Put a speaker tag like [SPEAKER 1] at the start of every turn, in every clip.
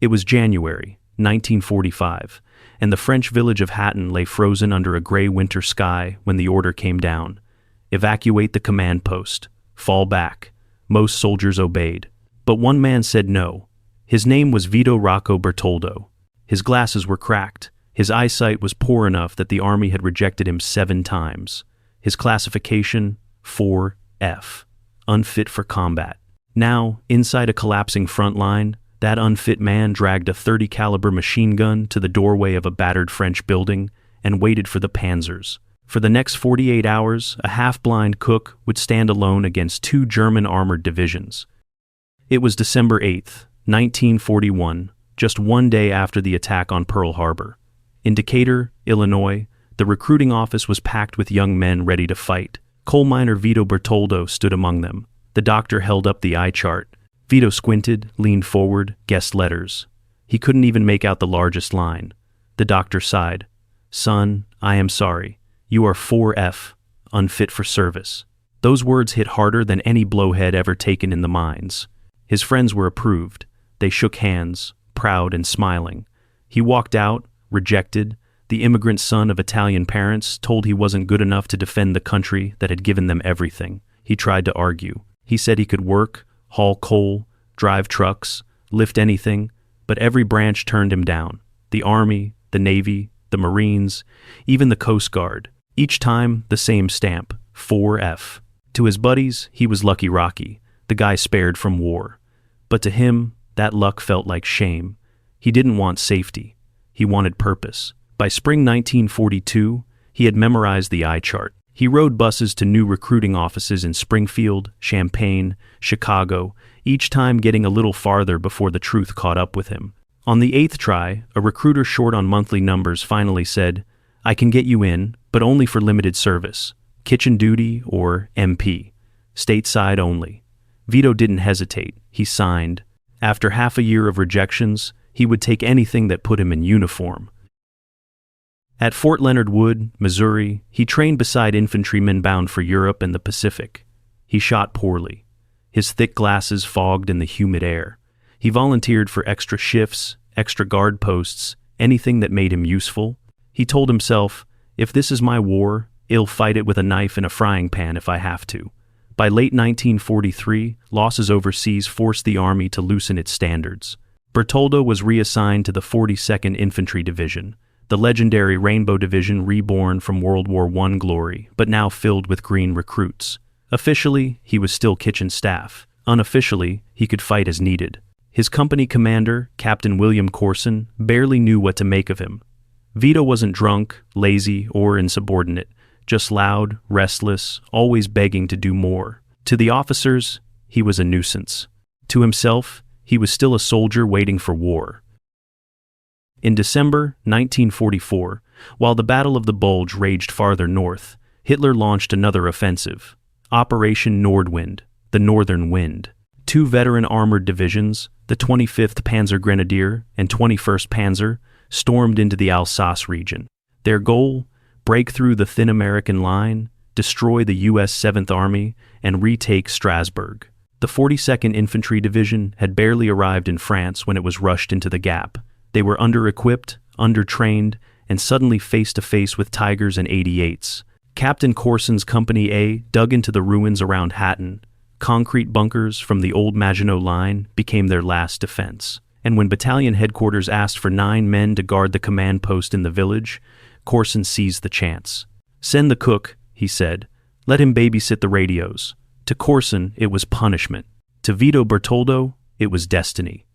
[SPEAKER 1] It was January, 1945, and the French village of Hatton lay frozen under a gray winter sky when the order came down. Evacuate the command post. Fall back. Most soldiers obeyed. But one man said no. His name was Vito Rocco Bertoldo. His glasses were cracked. His eyesight was poor enough that the army had rejected him 7 times. His classification, 4F. Unfit for combat. Now, inside a collapsing front line, that unfit man dragged a .30 caliber machine gun to the doorway of a battered French building and waited for the panzers. For the next 48 hours, a half-blind cook would stand alone against 2 German armored divisions. It was December 8, 1941, just one day after the attack on Pearl Harbor. In Decatur, Illinois, the recruiting office was packed with young men ready to fight. Coal miner Vito Bertoldo stood among them. The doctor held up the eye chart. Vito squinted, leaned forward, guessed letters. He couldn't even make out the largest line. The doctor sighed. "Son, I am sorry. You are 4F, unfit for service." Those words hit harder than any blow had ever taken in the mines. His friends were approved. They shook hands, proud and smiling. He walked out, rejected, the immigrant son of Italian parents, told he wasn't good enough to defend the country that had given them everything. He tried to argue. He said he could work, haul coal, drive trucks, lift anything, but every branch turned him down. The Army, the Navy, the Marines, even the Coast Guard. Each time, the same stamp, 4F. To his buddies, he was Lucky Rocky, the guy spared from war. But to him, that luck felt like shame. He didn't want safety. He wanted purpose. By spring 1942, he had memorized the eye chart. He rode buses to new recruiting offices in Springfield, Champaign, Chicago, each time getting a little farther before the truth caught up with him. On the 8th try, a recruiter short on monthly numbers finally said, "I can get you in, but only for limited service. Kitchen duty or MP. Stateside only." Vito didn't hesitate. He signed. After half a year of rejections, he would take anything that put him in uniform. At Fort Leonard Wood, Missouri, he trained beside infantrymen bound for Europe and the Pacific. He shot poorly. His thick glasses fogged in the humid air. He volunteered for extra shifts, extra guard posts, anything that made him useful. He told himself, "If this is my war, I'll fight it with a knife in a frying pan if I have to." By late 1943, losses overseas forced the Army to loosen its standards. Bertoldo was reassigned to the 42nd Infantry Division, the legendary Rainbow Division reborn from World War I glory, but now filled with green recruits. Officially, he was still kitchen staff. Unofficially, he could fight as needed. His company commander, Captain William Corson, barely knew what to make of him. Vito wasn't drunk, lazy, or insubordinate, just loud, restless, always begging to do more. To the officers, he was a nuisance. To himself, he was still a soldier waiting for war. In December 1944, while the Battle of the Bulge raged farther north, Hitler launched another offensive, Operation Nordwind, the Northern Wind. 2 veteran armored divisions, the 25th Panzer Grenadier and 21st Panzer, stormed into the Alsace region. Their goal? Break through the thin American line, destroy the U.S. 7th Army, and retake Strasbourg. The 42nd Infantry Division had barely arrived in France when it was rushed into the gap. They were under-equipped, under-trained, and suddenly face-to-face with Tigers and 88s. Captain Corson's Company A dug into the ruins around Hatton. Concrete bunkers from the old Maginot Line became their last defense. And when battalion headquarters asked for 9 men to guard the command post in the village, Corson seized the chance. "Send the cook," he said. "Let him babysit the radios." To Corson, it was punishment. To Vito Bertoldo, it was destiny.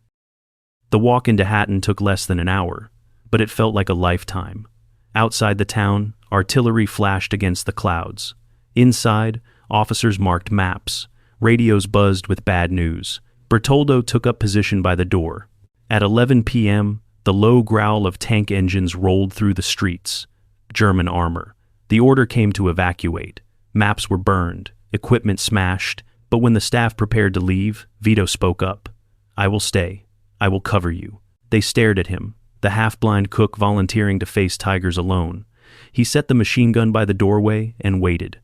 [SPEAKER 1] The walk into Hatton took less than an hour, but it felt like a lifetime. Outside the town, artillery flashed against the clouds. Inside, officers marked maps. Radios buzzed with bad news. Bertoldo took up position by the door. At 11 p.m., the low growl of tank engines rolled through the streets. German armor. The order came to evacuate. Maps were burned, equipment smashed, but when the staff prepared to leave, Vito spoke up. "I will stay. I will cover you." They stared at him, the half-blind cook volunteering to face Tigers alone. He set the machine gun by the doorway and waited.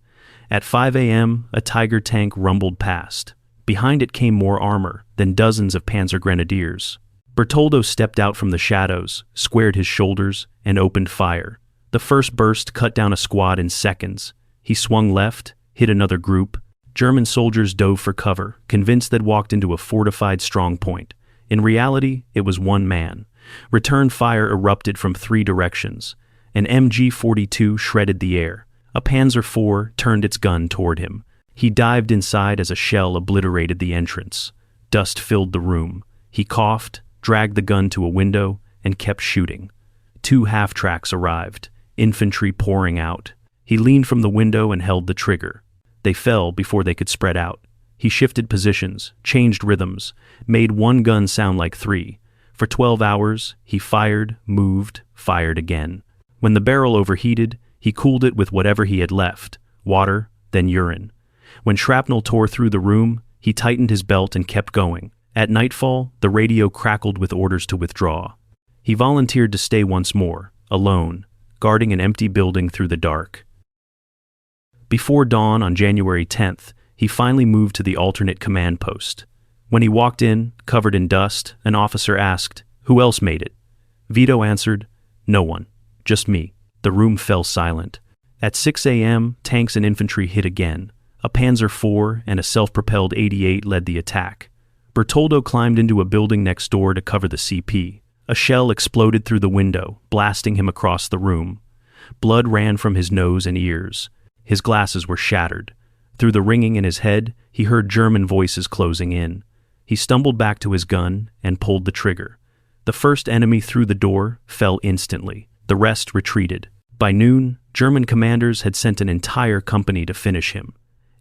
[SPEAKER 1] At 5 a.m., a Tiger tank rumbled past. Behind it came more armor, then dozens of Panzer Grenadiers. Bertoldo stepped out from the shadows, squared his shoulders, and opened fire. The first burst cut down a squad in seconds. He swung left, hit another group. German soldiers dove for cover, convinced they'd walked into a fortified strong point. In reality, it was one man. Return fire erupted from 3 directions. An MG-42 shredded the air. A Panzer IV turned its gun toward him. He dived inside as a shell obliterated the entrance. Dust filled the room. He coughed, dragged the gun to a window, and kept shooting. 2 half-tracks arrived, infantry pouring out. He leaned from the window and held the trigger. They fell before they could spread out. He shifted positions, changed rhythms, made one gun sound like 3. For 12 hours, he fired, moved, fired again. When the barrel overheated, he cooled it with whatever he had left, water, then urine. When shrapnel tore through the room, he tightened his belt and kept going. At nightfall, the radio crackled with orders to withdraw. He volunteered to stay once more, alone, guarding an empty building through the dark. Before dawn on January 10th, he finally moved to the alternate command post. When he walked in, covered in dust, an officer asked, "Who else made it?" Vito answered, "No one. Just me." The room fell silent. At 6 a.m., tanks and infantry hit again. A Panzer IV and a self-propelled 88 led the attack. Bertoldo climbed into a building next door to cover the CP. A shell exploded through the window, blasting him across the room. Blood ran from his nose and ears. His glasses were shattered. Through the ringing in his head, he heard German voices closing in. He stumbled back to his gun and pulled the trigger. The first enemy through the door fell instantly. The rest retreated. By noon, German commanders had sent an entire company to finish him.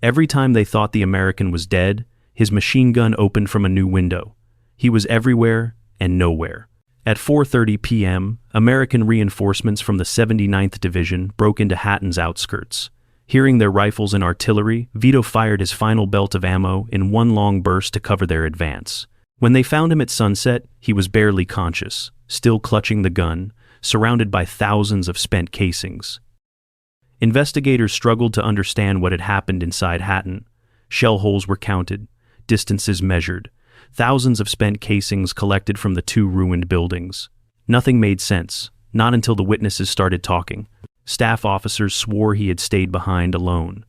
[SPEAKER 1] Every time they thought the American was dead, his machine gun opened from a new window. He was everywhere and nowhere. At 4:30 p.m., American reinforcements from the 79th Division broke into Hatton's outskirts. Hearing their rifles and artillery, Vito fired his final belt of ammo in one long burst to cover their advance. When they found him at sunset, he was barely conscious, still clutching the gun, surrounded by thousands of spent casings. Investigators struggled to understand what had happened inside Hatten. Shell holes were counted, distances measured, thousands of spent casings collected from the 2 ruined buildings. Nothing made sense, not until the witnesses started talking. Staff officers swore he had stayed behind alone.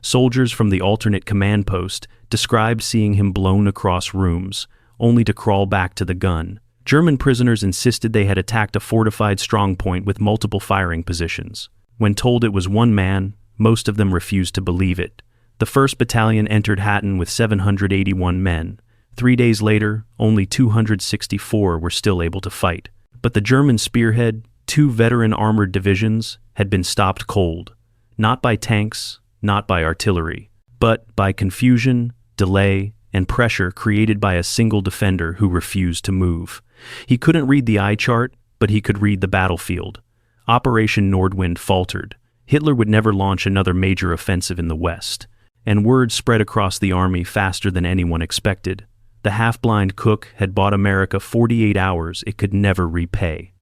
[SPEAKER 1] Soldiers from the alternate command post described seeing him blown across rooms, only to crawl back to the gun. German prisoners insisted they had attacked a fortified strongpoint with multiple firing positions. When told it was one man, most of them refused to believe it. The 1st Battalion entered Hatten with 781 men. 3 days later, only 264 were still able to fight. But the German spearhead, 2 veteran armored divisions, had been stopped cold. Not by tanks, not by artillery, but by confusion, delay, and pressure created by a single defender who refused to move. He couldn't read the eye chart, but he could read the battlefield. Operation Nordwind faltered. Hitler would never launch another major offensive in the West. And word spread across the army faster than anyone expected. The half-blind cook had bought America 48 hours it could never repay.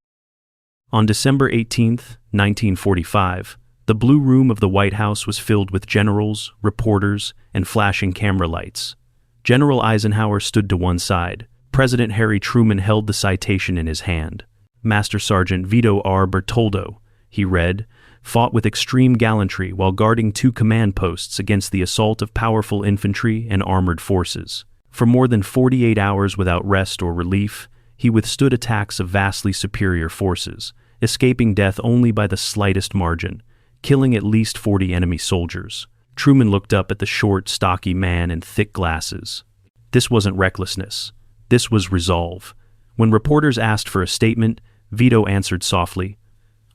[SPEAKER 1] On December 18, 1945, the Blue Room of the White House was filled with generals, reporters, and flashing camera lights. General Eisenhower stood to one side. President Harry Truman held the citation in his hand. Master Sergeant Vito R. Bertoldo, he read, fought with extreme gallantry while guarding 2 command posts against the assault of powerful infantry and armored forces. For more than 48 hours without rest or relief, he withstood attacks of vastly superior forces, escaping death only by the slightest margin, killing at least 40 enemy soldiers. Truman looked up at the short, stocky man in thick glasses. This wasn't recklessness. This was resolve. When reporters asked for a statement, Vito answered softly,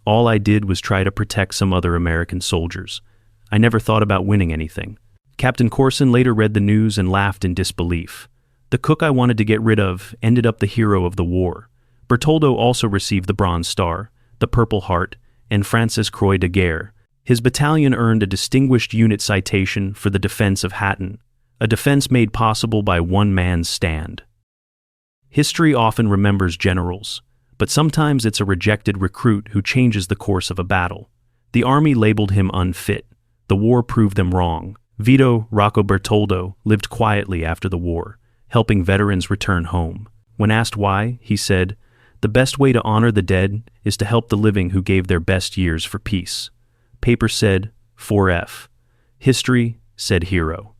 [SPEAKER 1] "All I did was try to protect some other American soldiers. I never thought about winning anything." Captain Corson later read the news and laughed in disbelief. The cook I wanted to get rid of ended up the hero of the war. Bertoldo also received the Bronze Star, the Purple Heart, and Francis Croix de Guerre. His battalion earned a Distinguished Unit Citation for the defense of Hatton, a defense made possible by one man's stand. History often remembers generals, but sometimes it's a rejected recruit who changes the course of a battle. The army labeled him unfit. The war proved them wrong. Vito Rocco Bertoldo lived quietly after the war, helping veterans return home. When asked why, he said, "The best way to honor the dead is to help the living who gave their best years for peace." Paper said, 4F. History said hero.